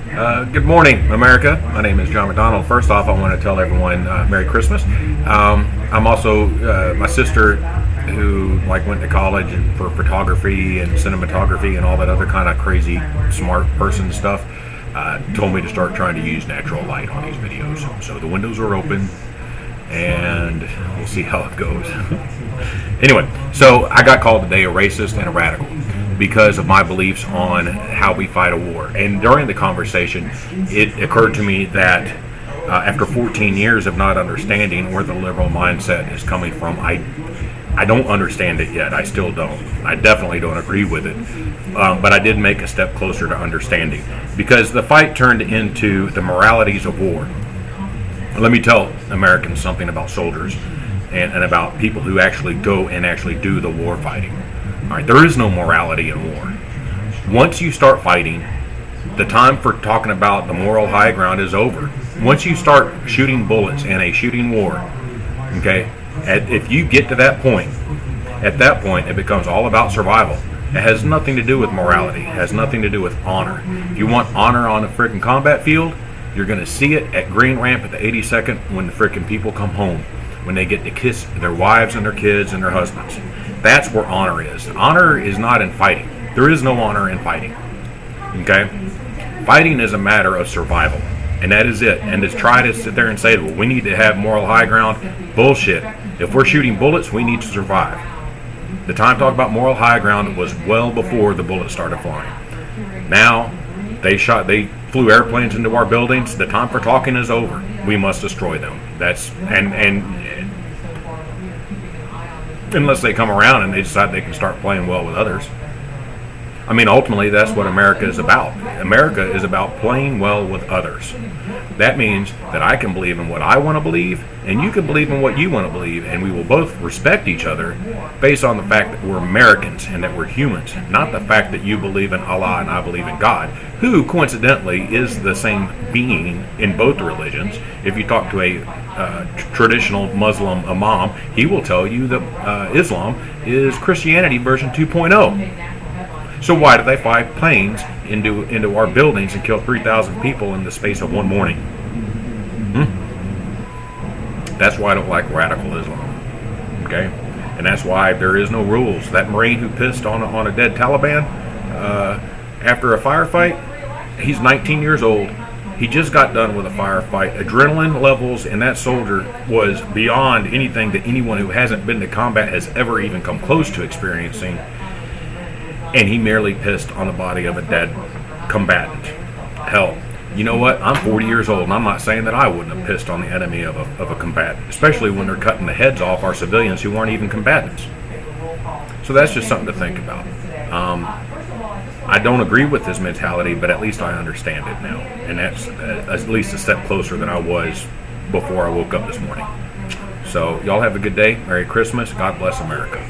Good morning, America. My name is John McDonald. First off, I want to tell everyone Merry Christmas. I'm also my sister, who went to college for photography and cinematography and all that other kind of crazy smart person stuff. Told me to start trying to use natural light on these videos. So the windows are open, and we'll see how it goes. Anyway, so I got called today a racist and a radical because of my beliefs on how we fight a war. And during the conversation, it occurred to me that after 14 years of not understanding where the liberal mindset is coming from, I don't understand it yet. I still don't. I definitely don't agree with it. But I did make a step closer to understanding, because the fight turned into the moralities of war. Let me tell Americans something about soldiers and about people who actually go and actually do the war fighting. All right, there is no morality in war. Once you start fighting, the time for talking about the moral high ground is over. Once you start shooting bullets in a shooting war, okay, if you get to that point, at that point it becomes all about survival. It has nothing to do with morality. It has nothing to do with honor. If you want honor on a freaking combat field, you're going to see it at Green Ramp at the 82nd when the freaking people come home, when they get to kiss their wives and their kids and their husbands. That's where honor is. Honor is not in fighting. There is no honor in fighting. Okay? Fighting is a matter of survival. And that is it. And to try to sit there and say, well, we need to have moral high ground, bullshit. If we're shooting bullets, we need to survive. The time to talk about moral high ground was well before the bullets started flying. Now, they flew airplanes into our buildings. The time for talking is over. We must destroy them. And unless they come around and they decide they can start playing well with others. I mean, ultimately, that's what America is about. America is about playing well with others. That means that I can believe in what I want to believe, and you can believe in what you want to believe, and we will both respect each other based on the fact that we're Americans and that we're humans, not the fact that you believe in Allah and I believe in God, who coincidentally is the same being in both religions. If you talk to a traditional Muslim imam, he will tell you that Islam is Christianity version 2.0. So why do they fly planes into our buildings and kill 3,000 people in the space of one morning? That's why I don't like radical Islam. Okay? And that's why there is no rules. That Marine who pissed on a dead Taliban after a firefight, he's 19 years old. He just got done with a firefight. Adrenaline levels in that soldier was beyond anything that anyone who hasn't been to combat has ever even come close to experiencing. And he merely pissed on the body of a dead combatant. Hell, you know what? I'm 40 years old, and I'm not saying that I wouldn't have pissed on the enemy of a combatant, especially when they're cutting the heads off our civilians who aren't even combatants. So that's just something to think about. I don't agree with this mentality, but at least I understand it now. And that's at least a step closer than I was before I woke up this morning. So y'all have a good day. Merry Christmas. God bless America.